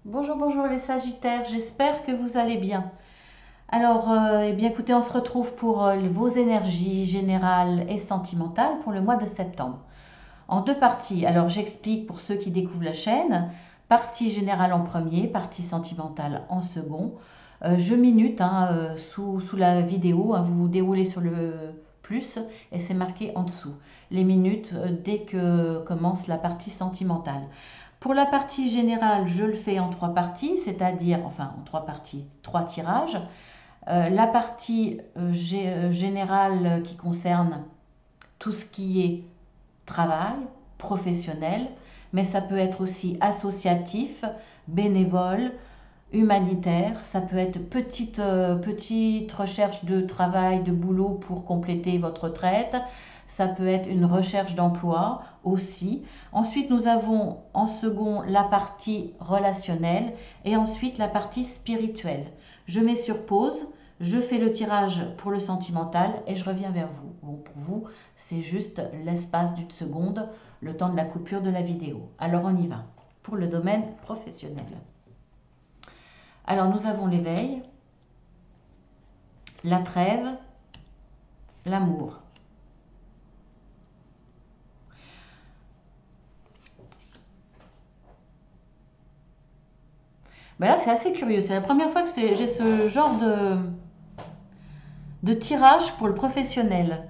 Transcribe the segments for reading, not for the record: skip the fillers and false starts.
Bonjour, bonjour les Sagittaires, j'espère que vous allez bien. Alors, eh bien écoutez, on se retrouve pour vos énergies générales et sentimentales pour le mois de septembre. En deux parties, alors j'explique pour ceux qui découvrent la chaîne, partie générale en premier, partie sentimentale en second. Je minute sous la vidéo, vous vous déroulez sur le plus et c'est marqué en dessous. Les minutes dès que commence la partie sentimentale. Pour la partie générale, je le fais en trois parties, c'est-à-dire, enfin en trois parties, trois tirages. La partie générale qui concerne tout ce qui est travail, professionnel, mais ça peut être aussi associatif, bénévole, humanitaire, ça peut être petite recherche de travail, de boulot pour compléter votre retraite, ça peut être une recherche d'emploi aussi. Ensuite, nous avons en second la partie relationnelle et ensuite la partie spirituelle. Je mets sur pause, je fais le tirage pour le sentimental et je reviens vers vous. Bon, pour vous, c'est juste l'espace d'une seconde, le temps de la coupure de la vidéo. Alors on y va pour le domaine professionnel. Alors nous avons l'éveil, la trêve, l'amour. Ben là c'est assez curieux, c'est la première fois que j'ai ce genre de tirage pour le professionnel.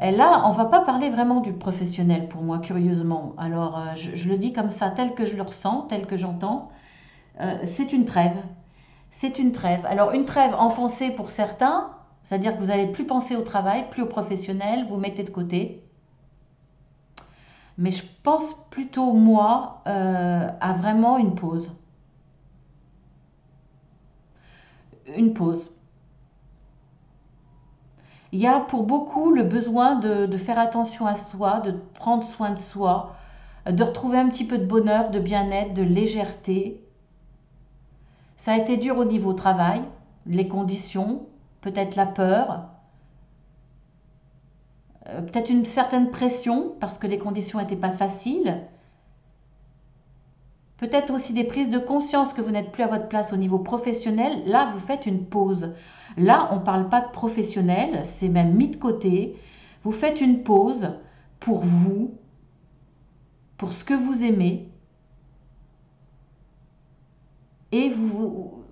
Et là, on va pas parler vraiment du professionnel pour moi, curieusement. Alors, je le dis comme ça, tel que je le ressens, tel que j'entends. C'est une trêve. C'est une trêve. Alors, une trêve en pensée pour certains, c'est-à-dire que vous n'allez plus penser au travail, plus au professionnel, vous mettez de côté. Mais je pense plutôt, moi, à vraiment une pause. Une pause. Il y a pour beaucoup le besoin de faire attention à soi, de prendre soin de soi, de retrouver un petit peu de bonheur, de bien-être, de légèreté. Ça a été dur au niveau travail, les conditions, peut-être la peur, peut-être une certaine pression parce que les conditions n'étaient pas faciles. Peut-être aussi des prises de conscience que vous n'êtes plus à votre place au niveau professionnel. Là, vous faites une pause. Là, on ne parle pas de professionnel, c'est même mis de côté. Vous faites une pause pour vous, pour ce que vous aimez, et vous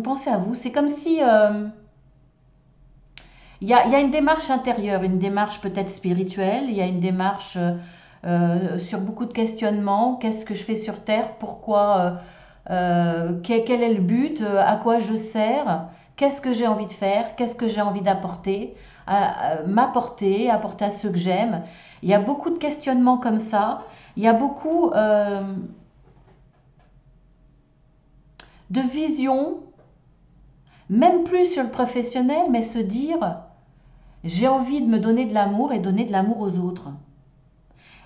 pensez à vous. C'est comme si il y a une démarche intérieure, une démarche peut-être spirituelle, il y a une démarche sur beaucoup de questionnements. Qu'est-ce que je fais sur Terre? Pourquoi? Quel est le but? À quoi je sers? Qu'est-ce que j'ai envie de faire? Qu'est-ce que j'ai envie d'apporter? M'apporter, apporter à ceux que j'aime. Il y a beaucoup de questionnements comme ça. Il y a beaucoup de visions, même plus sur le professionnel, mais se dire, j'ai envie de me donner de l'amour et donner de l'amour aux autres.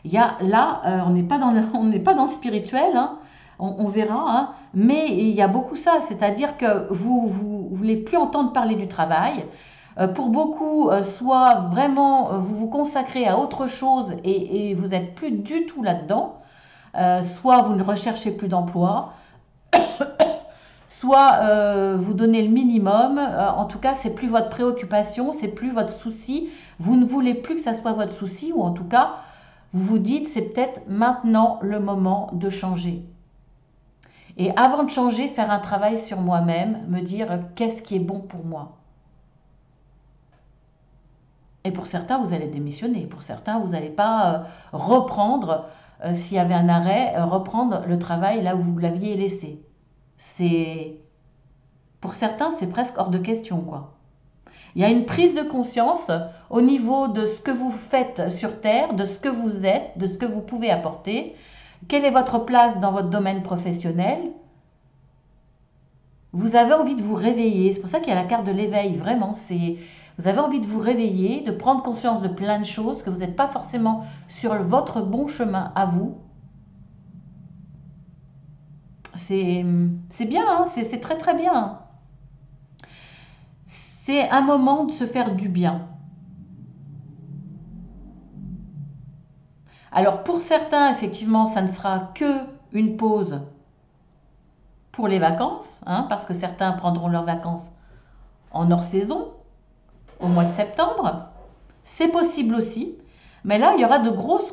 Il y a là, on n'est pas dans on n'est pas dans le spirituel, hein, on verra, hein, mais il y a beaucoup ça, c'est-à-dire que vous voulez plus entendre parler du travail. Pour beaucoup, soit vraiment vous vous consacrez à autre chose et vous n'êtes plus du tout là-dedans, soit vous ne recherchez plus d'emploi, soit vous donnez le minimum. En tout cas, c'est plus votre préoccupation, c'est plus votre souci. Vous ne voulez plus que ça soit votre souci, ou en tout cas, vous vous dites c'est peut-être maintenant le moment de changer. Et avant de changer, faire un travail sur moi-même, me dire qu'est-ce qui est bon pour moi. Et pour certains, vous allez démissionner. Pour certains, vous n'allez pas reprendre, s'il y avait un arrêt, reprendre le travail là où vous l'aviez laissé. C'est Pour certains, c'est presque hors de question, quoi. Il y a une prise de conscience au niveau de ce que vous faites sur Terre, de ce que vous êtes, de ce que vous pouvez apporter. Quelle est votre place dans votre domaine professionnel? Vous avez envie de vous réveiller. C'est pour ça qu'il y a la carte de l'éveil. Vraiment, vous avez envie de vous réveiller, de prendre conscience de plein de choses, que vous n'êtes pas forcément sur votre bon chemin à vous. C'est bien, hein, c'est très très bien. C'est un moment de se faire du bien. Alors pour certains, effectivement, ça ne sera que une pause pour les vacances, hein, parce que certains prendront leurs vacances en hors saison, au mois de septembre. C'est possible aussi, mais là, il y aura de grosses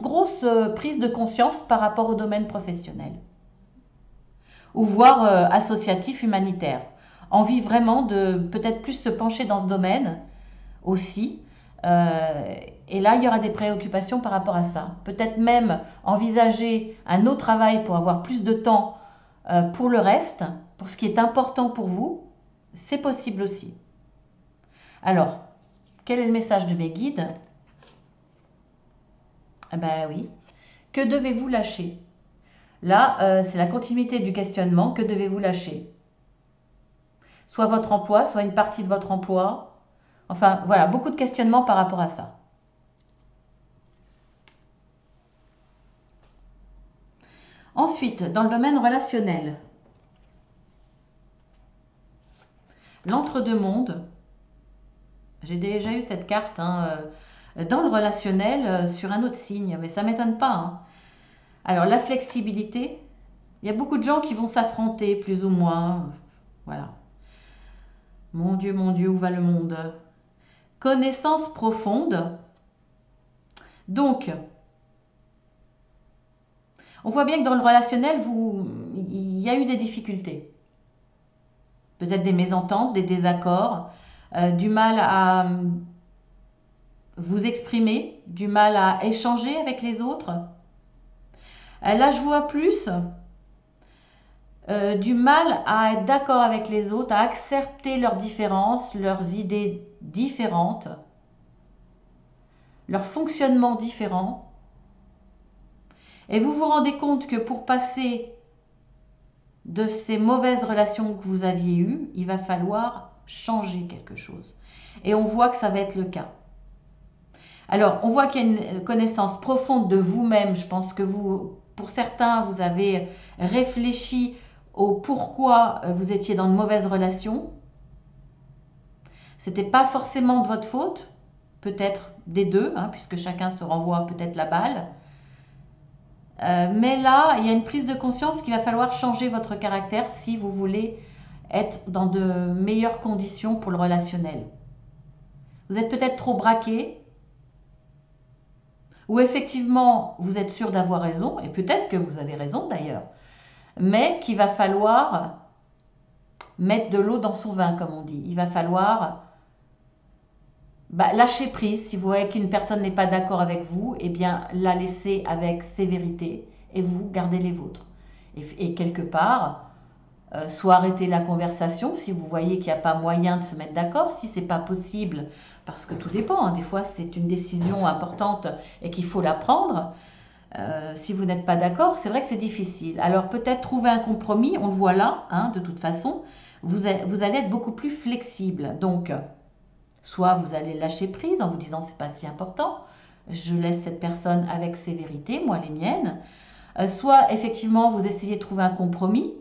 prises de conscience par rapport au domaine professionnel, ou voire associatif, humanitaire. Envie vraiment de peut-être plus se pencher dans ce domaine aussi. Et là, il y aura des préoccupations par rapport à ça. Peut-être même envisager un autre travail pour avoir plus de temps pour le reste, pour ce qui est important pour vous. C'est possible aussi. Alors, quel est le message de mes guides? Eh ben oui. Que devez-vous lâcher? Là, c'est la continuité du questionnement. Que devez-vous lâcher? Soit votre emploi, soit une partie de votre emploi. Enfin, voilà, beaucoup de questionnements par rapport à ça. Ensuite, dans le domaine relationnel, l'entre-deux-mondes, j'ai déjà eu cette carte hein, dans le relationnel sur un autre signe, mais ça ne m'étonne pas. Hein. Alors, la flexibilité, il y a beaucoup de gens qui vont s'affronter plus ou moins. Voilà. Mon Dieu, où va le monde? Connaissance profonde. Donc, on voit bien que dans le relationnel, il y a eu des difficultés. Peut-être des mésententes, des désaccords, du mal à vous exprimer, du mal à échanger avec les autres. Là, je vois plus du mal à être d'accord avec les autres, à accepter leurs différences, leurs idées différentes, leur fonctionnement différent. Et vous vous rendez compte que pour passer de ces mauvaises relations que vous aviez eues, il va falloir changer quelque chose. Et on voit que ça va être le cas. Alors, on voit qu'il y a une connaissance profonde de vous-même. Je pense que vous, pour certains, vous avez réfléchi au pourquoi vous étiez dans de mauvaises relations. C'était pas forcément de votre faute, peut-être des deux, hein, puisque chacun se renvoie peut-être la balle. Mais là, il y a une prise de conscience qu'il va falloir changer votre caractère si vous voulez être dans de meilleures conditions pour le relationnel. Vous êtes peut-être trop braqué, ou effectivement vous êtes sûr d'avoir raison, et peut-être que vous avez raison d'ailleurs, mais qu'il va falloir mettre de l'eau dans son vin, comme on dit. Il va falloir lâcher prise. Si vous voyez qu'une personne n'est pas d'accord avec vous, eh bien la laisser avec sévérité et vous gardez les vôtres. Et quelque part, soit arrêter la conversation si vous voyez qu'il n'y a pas moyen de se mettre d'accord, si c'est pas possible, parce que tout dépend, hein, des fois c'est une décision importante et qu'il faut la prendre. Si vous n'êtes pas d'accord, c'est vrai que c'est difficile. Alors peut-être trouver un compromis, on le voit là, hein, de toute façon, vous allez être beaucoup plus flexible. Donc, soit vous allez lâcher prise en vous disant c'est pas si important, je laisse cette personne avec ses vérités, moi les miennes. Soit effectivement vous essayez de trouver un compromis,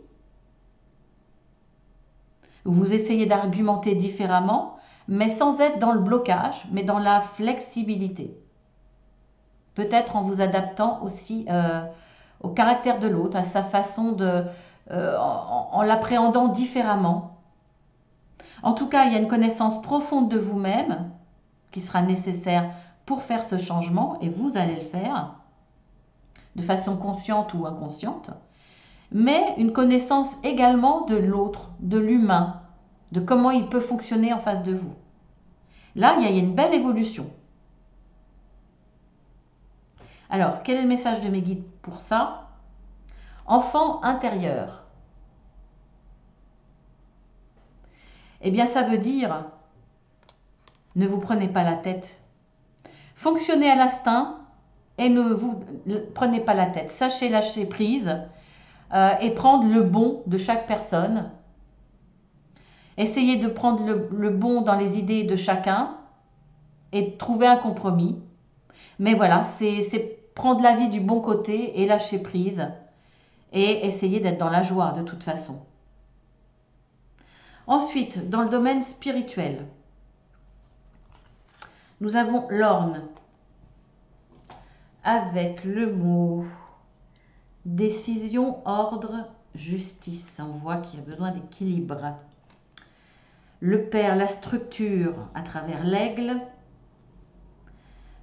vous essayez d'argumenter différemment, mais sans être dans le blocage, mais dans la flexibilité. Peut-être en vous adaptant aussi au caractère de l'autre, à sa façon de, en l'appréhendant différemment. En tout cas, il y a une connaissance profonde de vous-même qui sera nécessaire pour faire ce changement, et vous allez le faire de façon consciente ou inconsciente, mais une connaissance également de l'autre, de l'humain, de comment il peut fonctionner en face de vous. Là, il y a une belle évolution. Alors, quel est le message de mes guides pour ça? Enfant intérieur. Eh bien, ça veut dire, ne vous prenez pas la tête. Fonctionnez à l'instinct et ne vous prenez pas la tête. Sachez lâcher prise et prendre le bon de chaque personne. Essayez de prendre le bon dans les idées de chacun et de trouver un compromis. Mais voilà, c'est prendre la vie du bon côté et lâcher prise et essayer d'être dans la joie de toute façon. Ensuite, dans le domaine spirituel, nous avons l'orne avec le mot Décision, ordre, justice. On voit qu'il y a besoin d'équilibre. Le père, la structure à travers l'aigle.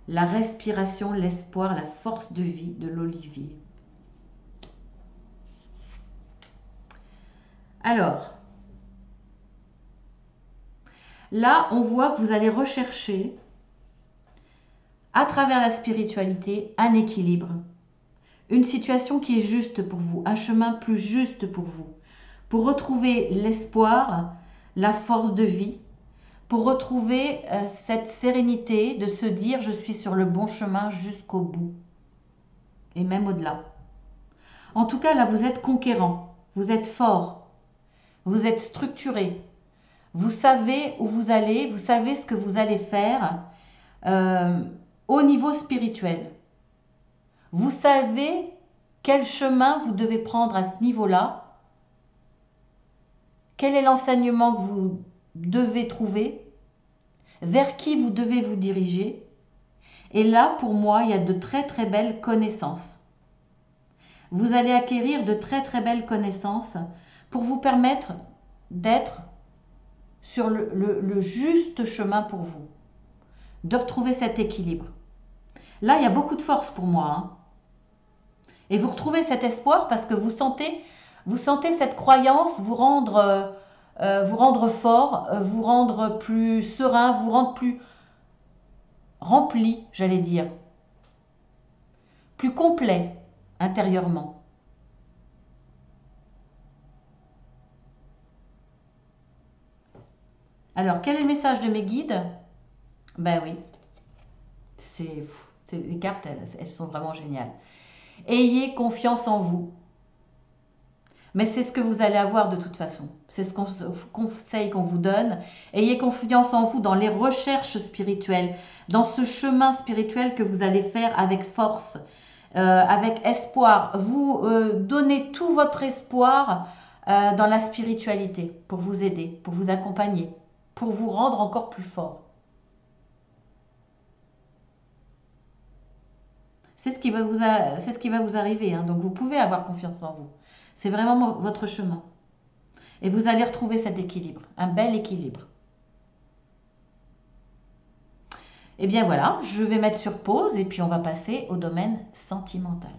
La respiration, l'espoir, la force de vie de l'olivier. Alors, là, on voit que vous allez rechercher, à travers la spiritualité, un équilibre. Une situation qui est juste pour vous, un chemin plus juste pour vous. Pour retrouver l'espoir, la force de vie, pour retrouver cette sérénité de se dire je suis sur le bon chemin jusqu'au bout. Et même au-delà. En tout cas, là, vous êtes conquérant, vous êtes fort, vous êtes structuré. Vous savez où vous allez, vous savez ce que vous allez faire au niveau spirituel. Vous savez quel chemin vous devez prendre à ce niveau-là. Quel est l'enseignement que vous devez trouver, vers qui vous devez vous diriger. Et là, pour moi, il y a de très très belles connaissances. Vous allez acquérir de très très belles connaissances pour vous permettre d'être sur le juste chemin pour vous, de retrouver cet équilibre. Là, il y a beaucoup de force pour moi. Hein. Et vous retrouvez cet espoir parce que vous sentez cette croyance vous rendre fort, vous rendre plus serein, vous rendre plus rempli, j'allais dire, plus complet intérieurement. Alors, quel est le message de mes guides? Ben oui, les cartes, elles sont vraiment géniales. Ayez confiance en vous. Mais c'est ce que vous allez avoir de toute façon. C'est ce conseil qu'on vous donne. Ayez confiance en vous dans les recherches spirituelles, dans ce chemin spirituel que vous allez faire avec force, avec espoir. Vous donnez tout votre espoir dans la spiritualité pour vous aider, pour vous accompagner, pour vous rendre encore plus fort. C'est ce qui va vous arriver. Hein. Donc vous pouvez avoir confiance en vous. C'est vraiment votre chemin. Et vous allez retrouver cet équilibre, un bel équilibre. Et bien voilà, je vais mettre sur pause et puis on va passer au domaine sentimental.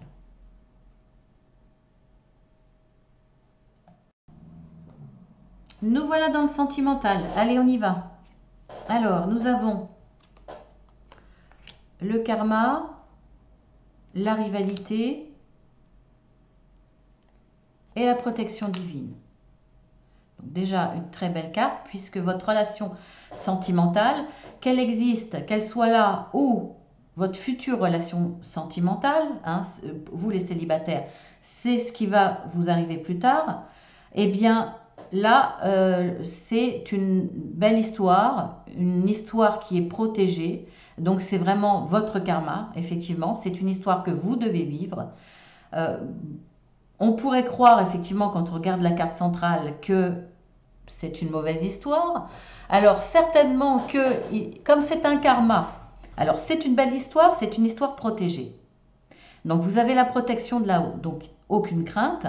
Nous voilà dans le sentimental. Allez, on y va. Alors, nous avons le karma, la rivalité et la protection divine. Donc déjà, une très belle carte, puisque votre relation sentimentale, qu'elle existe, qu'elle soit là, ou votre future relation sentimentale, hein, vous les célibataires, c'est ce qui va vous arriver plus tard, eh bien là, c'est une belle histoire, une histoire qui est protégée, donc c'est vraiment votre karma, effectivement, c'est une histoire que vous devez vivre. On pourrait croire, effectivement, quand on regarde la carte centrale, que c'est une mauvaise histoire. Alors, certainement que, comme c'est un karma, alors c'est une belle histoire, c'est une histoire protégée. Donc, vous avez la protection de là-haut, donc aucune crainte.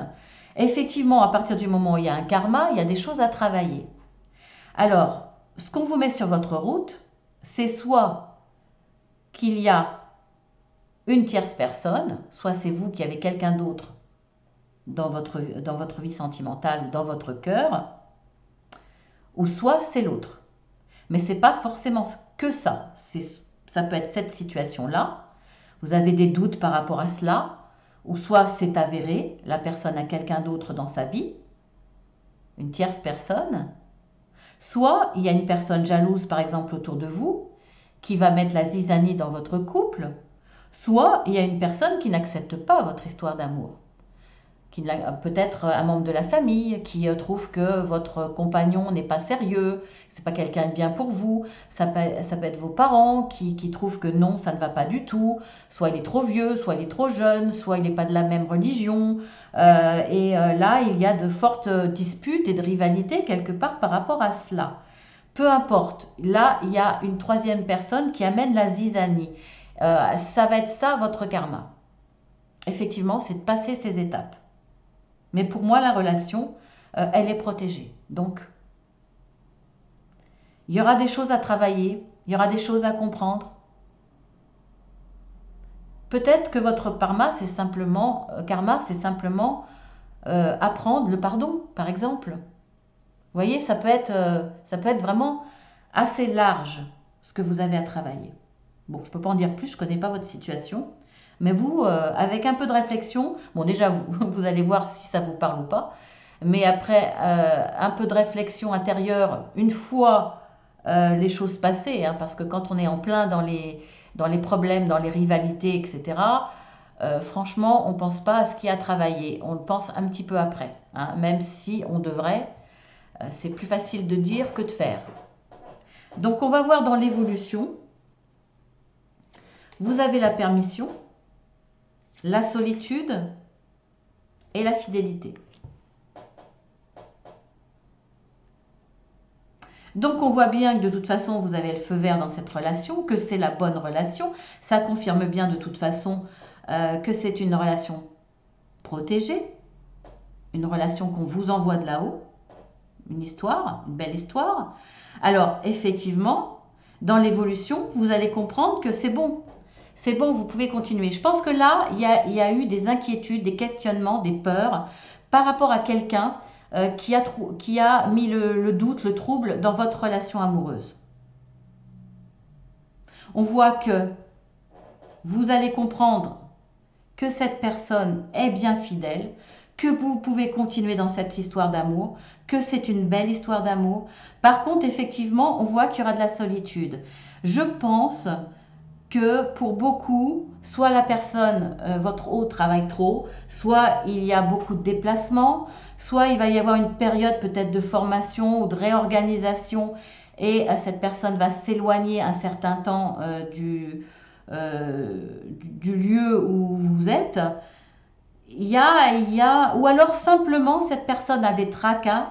Effectivement, à partir du moment où il y a un karma, il y a des choses à travailler. Alors, ce qu'on vous met sur votre route, c'est soit qu'il y a une tierce personne, soit c'est vous qui avez quelqu'un d'autre dans votre vie sentimentale ou dans votre cœur, ou soit c'est l'autre. Mais ce n'est pas forcément que ça. Ça peut être cette situation-là. Vous avez des doutes par rapport à cela, ou soit c'est avéré, la personne a quelqu'un d'autre dans sa vie, une tierce personne, soit il y a une personne jalouse par exemple autour de vous, qui va mettre la zizanie dans votre couple, soit il y a une personne qui n'accepte pas votre histoire d'amour. Peut-être un membre de la famille qui trouve que votre compagnon n'est pas sérieux, c'est pas quelqu'un de bien pour vous. Ça peut être vos parents qui trouvent que non, ça ne va pas du tout. Soit il est trop vieux, soit il est trop jeune, soit il n'est pas de la même religion. Là, il y a de fortes disputes et de rivalités quelque part par rapport à cela. Peu importe, là, il y a une troisième personne qui amène la zizanie. Ça va être ça, votre karma. effectivement, c'est de passer ces étapes. Mais pour moi, la relation, elle est protégée. Donc, il y aura des choses à travailler, il y aura des choses à comprendre. Peut-être que votre karma, c'est simplement apprendre le pardon, par exemple. Vous voyez, ça peut être vraiment assez large, ce que vous avez à travailler. Bon, je ne peux pas en dire plus, je ne connais pas votre situation. Mais vous, avec un peu de réflexion, bon déjà, vous allez voir si ça vous parle ou pas. Mais après, un peu de réflexion intérieure, une fois les choses passées, hein, parce que quand on est en plein dans les problèmes, dans les rivalités, etc., franchement, on ne pense pas à ce qu'il y a à travailler. On le pense un petit peu après, hein, même si on devrait. C'est plus facile de dire que de faire. Donc, on va voir dans l'évolution. Vous avez la permission, la solitude et la fidélité. Donc on voit bien que de toute façon vous avez le feu vert dans cette relation, que c'est la bonne relation. Ça confirme bien de toute façon que c'est une relation protégée, une relation qu'on vous envoie de là-haut, une histoire, une belle histoire. Alors effectivement, dans l'évolution, vous allez comprendre que c'est bon. C'est bon, vous pouvez continuer. Je pense que là, il y a eu des inquiétudes, des questionnements, des peurs par rapport à quelqu'un qui a mis le doute, le trouble dans votre relation amoureuse. On voit que vous allez comprendre que cette personne est bien fidèle, que vous pouvez continuer dans cette histoire d'amour, que c'est une belle histoire d'amour. Par contre, effectivement, on voit qu'il y aura de la solitude. Je pense que pour beaucoup, soit la personne, votre hôte, travaille trop, soit il y a beaucoup de déplacements, soit il va y avoir une période peut-être de formation ou de réorganisation et cette personne va s'éloigner un certain temps du lieu où vous êtes. Ou alors simplement cette personne a des tracas,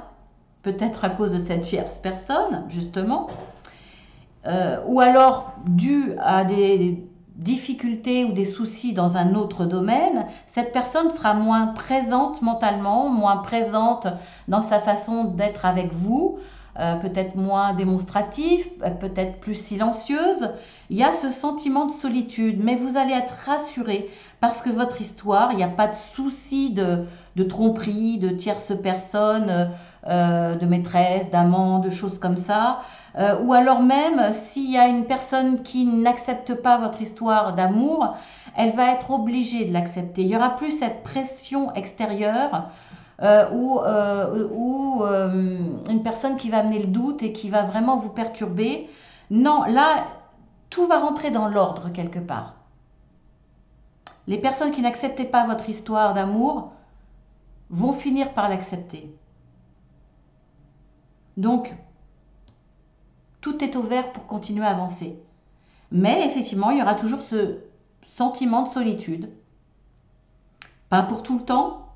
peut-être à cause de cette tierce personne, justement. Ou alors dû à des difficultés ou des soucis dans un autre domaine, cette personne sera moins présente mentalement, moins présente dans sa façon d'être avec vous, peut-être moins démonstrative, peut-être plus silencieuse. Il y a ce sentiment de solitude, mais vous allez être rassuré parce que votre histoire, il n'y a pas de souci de tromperie, de tierce personne, de maîtresse, d'amant, de choses comme ça. Ou alors même, s'il y a une personne qui n'accepte pas votre histoire d'amour, elle va être obligée de l'accepter. Il n'y aura plus cette pression extérieure ou une personne qui va amener le doute et qui va vraiment vous perturber. Non, là, tout va rentrer dans l'ordre quelque part. Les personnes qui n'acceptaient pas votre histoire d'amour vont finir par l'accepter. Donc, tout est ouvert pour continuer à avancer. Mais effectivement, il y aura toujours ce sentiment de solitude. Pas pour tout le temps,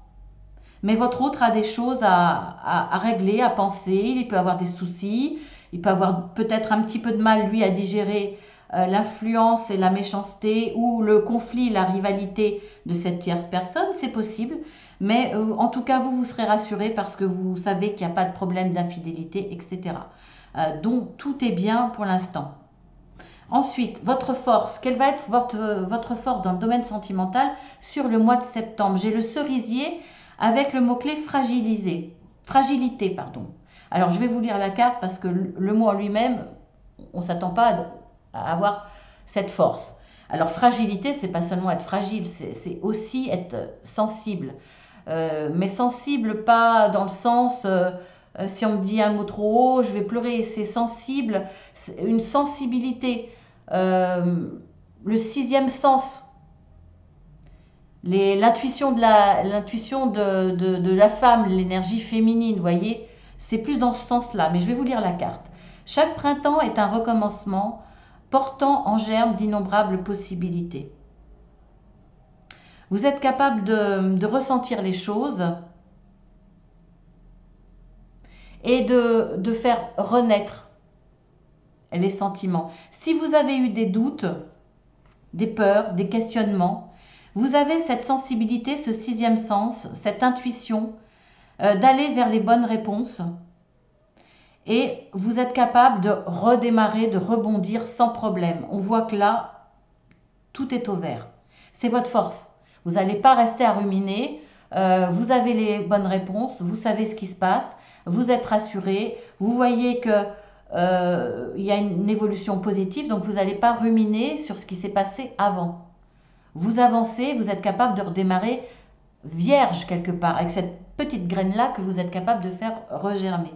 mais votre autre a des choses à régler, à penser. Il peut avoir des soucis. Il peut avoir peut-être un petit peu de mal, lui, à digérer l'influence et la méchanceté ou le conflit, la rivalité de cette tierce personne. C'est possible. Mais en tout cas, vous serez rassuré parce que vous savez qu'il n'y a pas de problème d'infidélité, etc. Donc tout est bien pour l'instant. Ensuite, votre force. Quelle va être votre force dans le domaine sentimental sur le mois de septembre? J'ai le cerisier avec le mot-clé fragilité. Alors, je vais vous lire la carte parce que le mot en lui-même, on ne s'attend pas à avoir cette force. Alors, fragilité, c'est pas seulement être fragile, c'est aussi être sensible. Mais sensible, pas dans le sens... si on me dit un mot trop haut, je vais pleurer. C'est sensible, une sensibilité. Le sixième sens, l'intuition de la femme, l'énergie féminine, vous voyez, c'est plus dans ce sens-là. Mais je vais vous lire la carte. Chaque printemps est un recommencement portant en germe d'innombrables possibilités. Vous êtes capable de ressentir les choses et de faire renaître les sentiments. Si vous avez eu des doutes, des peurs, des questionnements, Vous avez cette sensibilité, ce sixième sens, cette intuition d'aller vers les bonnes réponses. Et vous êtes capable de redémarrer, de rebondir sans problème. On voit que là, tout est au vert. C'est votre force. Vous n'allez pas rester à ruminer. Vous avez les bonnes réponses, vous savez ce qui se passe, vous êtes rassuré, vous voyez que il y a une évolution positive, donc vous n'allez pas ruminer sur ce qui s'est passé avant. Vous avancez, vous êtes capable de redémarrer vierge quelque part, avec cette petite graine-là que vous êtes capable de faire regermer.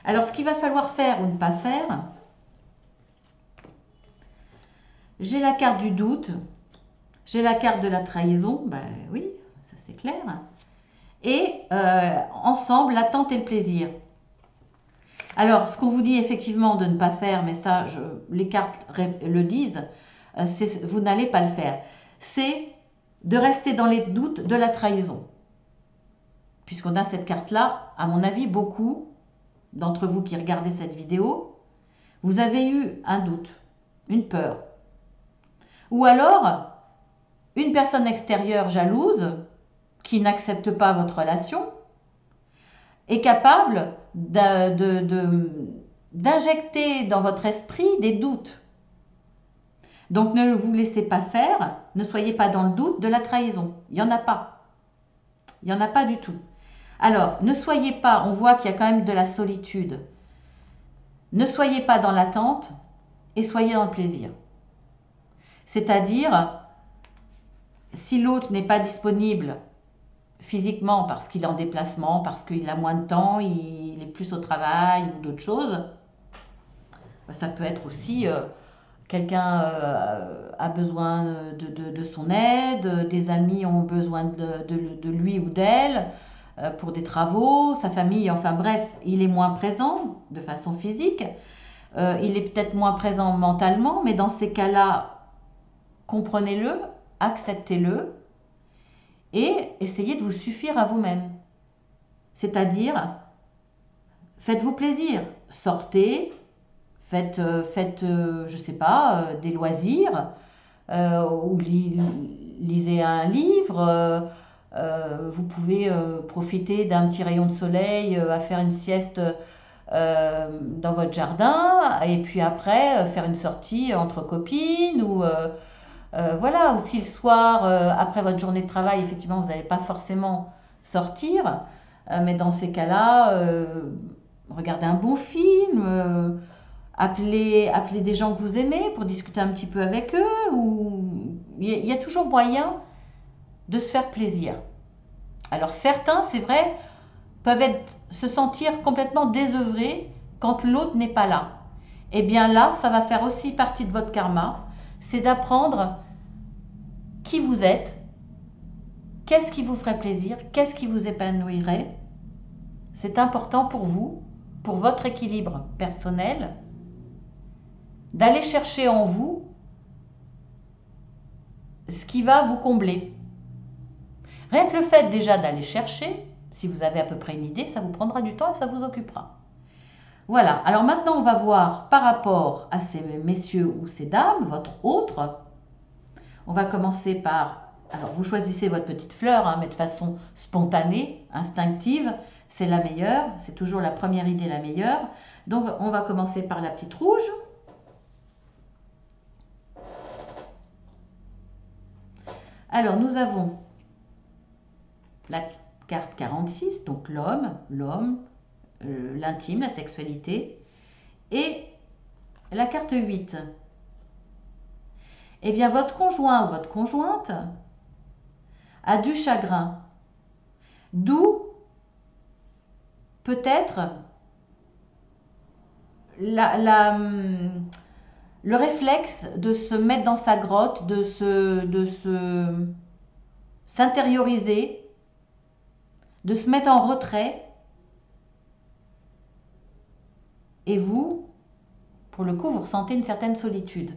Alors, ce qu'il va falloir faire ou ne pas faire, j'ai la carte du doute, j'ai la carte de la trahison, ben oui, ça c'est clair, et ensemble, l'attente et le plaisir. Alors, ce qu'on vous dit effectivement de ne pas faire, mais ça, les cartes le disent, vous n'allez pas le faire, c'est de rester dans les doutes de la trahison. Puisqu'on a cette carte-là, à mon avis, beaucoup d'entre vous qui regardez cette vidéo, vous avez eu un doute, une peur. Ou alors, une personne extérieure jalouse, qui n'accepte pas votre relation, est capable d'injecter dans votre esprit des doutes. Donc ne vous laissez pas faire, ne soyez pas dans le doute de la trahison. Il n'y en a pas. Il n'y en a pas du tout. Alors, ne soyez pas, on voit qu'il y a quand même de la solitude. Ne soyez pas dans l'attente et soyez dans le plaisir. C'est-à-dire, si l'autre n'est pas disponible physiquement parce qu'il est en déplacement, parce qu'il a moins de temps, il est plus au travail ou d'autres choses, ça peut être aussi quelqu'un a besoin de son aide, des amis ont besoin de lui ou d'elle pour des travaux, sa famille, enfin bref, il est moins présent de façon physique, il est peut-être moins présent mentalement, mais dans ces cas-là, comprenez-le, acceptez-le et essayez de vous suffire à vous-même. C'est-à-dire, faites-vous plaisir, sortez, faites je sais pas, des loisirs, ou lisez un livre, vous pouvez profiter d'un petit rayon de soleil à faire une sieste dans votre jardin, et puis après faire une sortie entre copines, ou voilà, ou si le soir, après votre journée de travail, effectivement, vous n'allez pas forcément sortir, mais dans ces cas-là, regardez un bon film, appelez des gens que vous aimez pour discuter un petit peu avec eux, ou il y a toujours moyen de se faire plaisir. Alors certains, c'est vrai, peuvent se sentir complètement désœuvrés quand l'autre n'est pas là. Et bien là, ça va faire aussi partie de votre karma, c'est d'apprendre qui vous êtes, qu'est-ce qui vous ferait plaisir, qu'est-ce qui vous épanouirait. C'est important pour vous, pour votre équilibre personnel, d'aller chercher en vous ce qui va vous combler. Rien que le fait déjà d'aller chercher, si vous avez à peu près une idée, ça vous prendra du temps et ça vous occupera. Voilà, alors maintenant on va voir par rapport à ces messieurs ou ces dames, votre autre. On va commencer par, alors vous choisissez votre petite fleur, hein, mais de façon spontanée, instinctive, c'est la meilleure, c'est toujours la première idée la meilleure. Donc on va commencer par la petite rouge. Alors nous avons la carte 46, donc l'homme, l'intime, la sexualité, et la carte 8. Eh bien, votre conjoint ou votre conjointe a du chagrin, d'où peut-être le réflexe de se mettre dans sa grotte, de s'intérioriser, de se mettre en retrait. Et vous, pour le coup, vous ressentez une certaine solitude.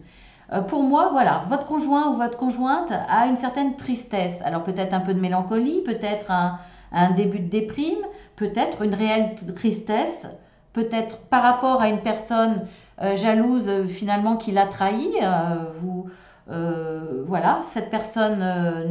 Pour moi, voilà, votre conjoint ou votre conjointe a une certaine tristesse. Alors peut-être un peu de mélancolie, peut-être un début de déprime, peut-être une réelle tristesse, peut-être par rapport à une personne jalouse finalement qui l'a trahi. voilà, cette personne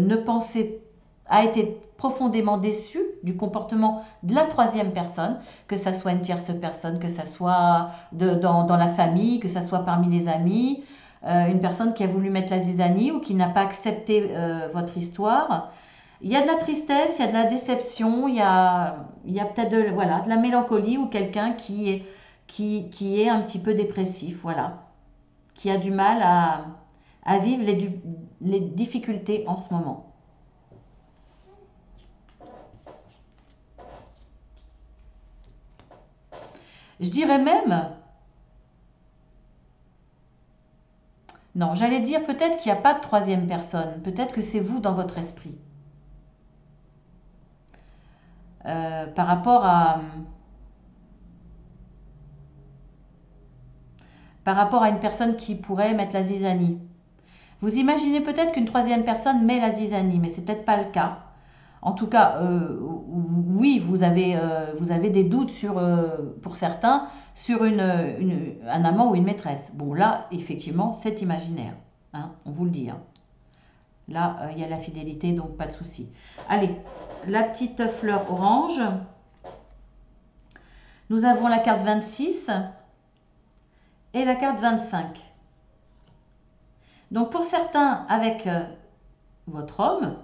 ne pensait, a été profondément déçue du comportement de la troisième personne, que ça soit une tierce personne, que ça soit dans la famille, que ça soit parmi les amis, une personne qui a voulu mettre la zizanie ou qui n'a pas accepté votre histoire. Il y a de la tristesse, il y a de la déception, il y a peut-être voilà, de la mélancolie ou quelqu'un qui est un petit peu dépressif, voilà, qui a du mal à vivre les difficultés en ce moment. Je dirais même, non, j'allais dire peut-être qu'il n'y a pas de troisième personne, peut-être que c'est vous dans votre esprit. Par rapport à une personne qui pourrait mettre la zizanie. Vous imaginez peut-être qu'une troisième personne met la zizanie, mais c'est peut-être pas le cas. En tout cas, oui, vous avez des doutes pour certains sur un amant ou une maîtresse. Bon, là, effectivement, c'est imaginaire. Hein, on vous le dit. Hein. Là, il y a la fidélité, donc pas de souci. Allez, la petite fleur orange. Nous avons la carte 26 et la carte 25. Donc, pour certains, avec votre homme,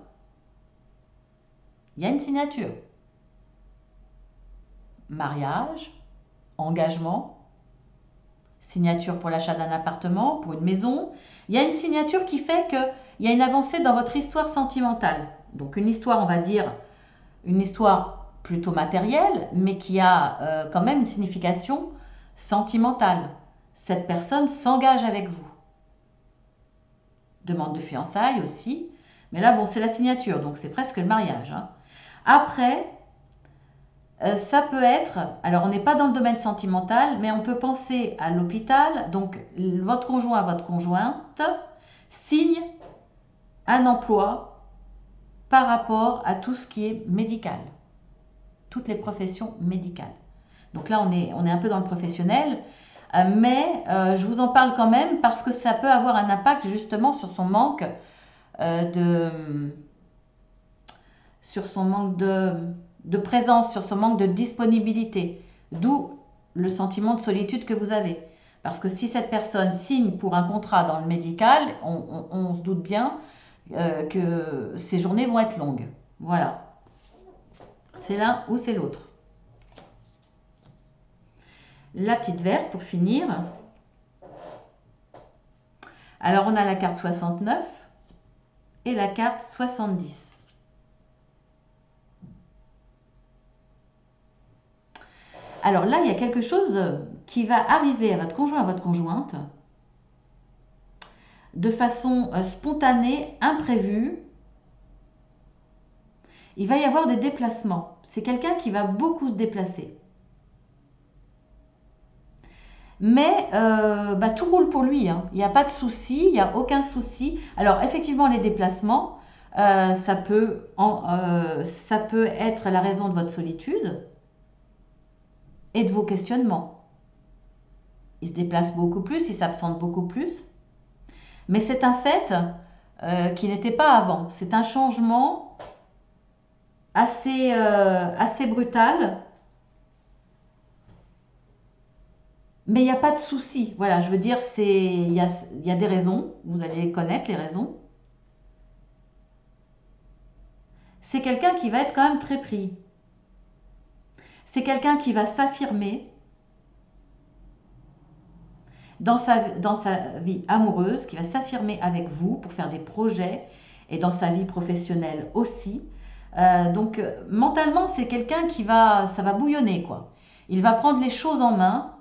il y a une signature. Mariage, engagement, signature pour l'achat d'un appartement, pour une maison. Il y a une signature qui fait qu'il y a une avancée dans votre histoire sentimentale. Donc une histoire, on va dire, une histoire plutôt matérielle, mais qui a quand même une signification sentimentale. Cette personne s'engage avec vous. Demande de fiançailles aussi. Mais là, bon, c'est la signature, donc c'est presque le mariage. Hein. Après, ça peut être, alors on n'est pas dans le domaine sentimental, mais on peut penser à l'hôpital. Donc votre conjoint, votre conjointe signe un emploi par rapport à tout ce qui est médical, toutes les professions médicales. Donc là, on est un peu dans le professionnel, mais je vous en parle quand même parce que ça peut avoir un impact justement sur son manque de présence, sur son manque de disponibilité, d'où le sentiment de solitude que vous avez. Parce que si cette personne signe pour un contrat dans le médical, on se doute bien que ces journées vont être longues. Voilà. C'est l'un ou c'est l'autre. La petite verte pour finir. Alors on a la carte 69 et la carte 70. Alors là, il y a quelque chose qui va arriver à votre conjoint, à votre conjointe, de façon spontanée, imprévue. Il va y avoir des déplacements. C'est quelqu'un qui va beaucoup se déplacer. Mais tout roule pour lui. Hein. Il n'y a pas de souci, il n'y a aucun souci. Alors effectivement, les déplacements, ça peut être la raison de votre solitude et de vos questionnements. Il se déplace beaucoup plus, il s'absente beaucoup plus. Mais c'est un fait qui n'était pas avant. C'est un changement assez brutal. Mais il n'y a pas de souci. Voilà, je veux dire, il y a des raisons. Vous allez connaître les raisons. C'est quelqu'un qui va être quand même très pris. C'est quelqu'un qui va s'affirmer dans sa vie amoureuse, qui va s'affirmer avec vous pour faire des projets et dans sa vie professionnelle aussi. Donc mentalement, c'est quelqu'un ça va bouillonner quoi. Il va prendre les choses en main.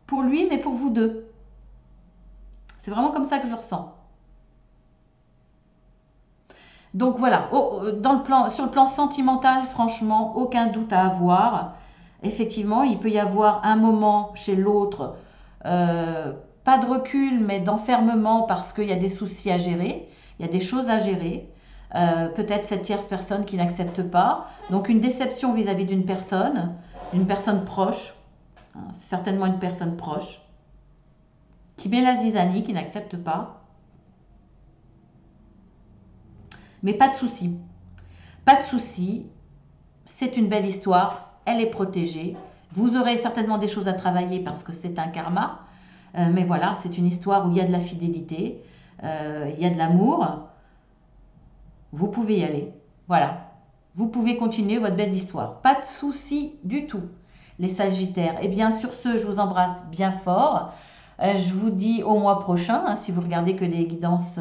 Pour lui, mais pour vous deux. C'est vraiment comme ça que je le ressens. Donc voilà, sur le plan sentimental, franchement, aucun doute à avoir. Effectivement, il peut y avoir un moment chez l'autre, pas de recul, mais d'enfermement parce qu'il y a des soucis à gérer, il y a des choses à gérer. Peut-être cette tierce personne qui n'accepte pas. Donc une déception vis-à-vis d'une personne proche. hein. C'est certainement une personne proche qui met la zizanie, qui n'accepte pas. Mais pas de souci. Pas de souci. C'est une belle histoire. Elle est protégée. Vous aurez certainement des choses à travailler parce que c'est un karma. Mais voilà, c'est une histoire où il y a de la fidélité, il y a de l'amour. Vous pouvez y aller. Voilà. Vous pouvez continuer votre belle histoire. Pas de souci du tout, les Sagittaires. Et bien sur ce, je vous embrasse bien fort. Je vous dis au mois prochain, hein, si vous regardez que les guidances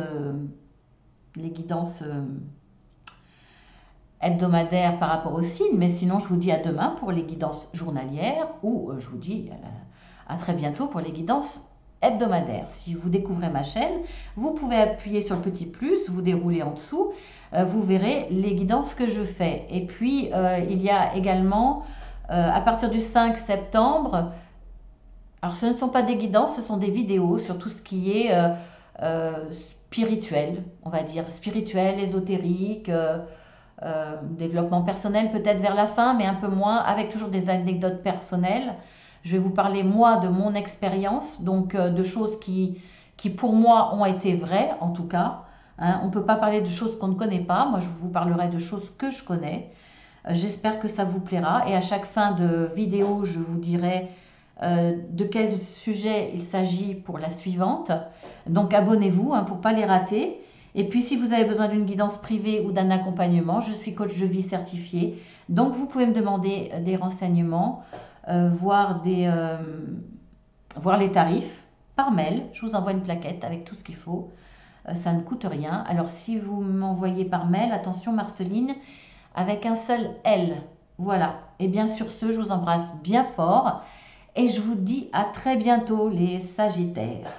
hebdomadaires par rapport au signe. Mais sinon, je vous dis à demain pour les guidances journalières ou je vous dis à très bientôt pour les guidances hebdomadaires. Si vous découvrez ma chaîne, vous pouvez appuyer sur le petit plus, vous déroulez en dessous, vous verrez les guidances que je fais. Et puis, il y a également, à partir du 5 septembre, alors ce ne sont pas des guidances, ce sont des vidéos sur tout ce qui est spirituel, on va dire, spirituel, ésotérique, développement personnel peut-être vers la fin, mais un peu moins, avec toujours des anecdotes personnelles. Je vais vous parler, moi, de mon expérience, donc de choses qui pour moi, ont été vraies, en tout cas. Hein, on ne peut pas parler de choses qu'on ne connaît pas. Moi, je vous parlerai de choses que je connais. J'espère que ça vous plaira. Et à chaque fin de vidéo, je vous dirai de quel sujet il s'agit pour la suivante. Donc, abonnez-vous hein, pour ne pas les rater. Et puis, si vous avez besoin d'une guidance privée ou d'un accompagnement, je suis coach de vie certifié. Donc, vous pouvez me demander des renseignements, voir les tarifs par mail. Je vous envoie une plaquette avec tout ce qu'il faut. Ça ne coûte rien. Alors, si vous m'envoyez par mail, attention Marceline, avec un seul L. Voilà. Et bien sur ce, je vous embrasse bien fort. Et je vous dis à très bientôt les Sagittaires.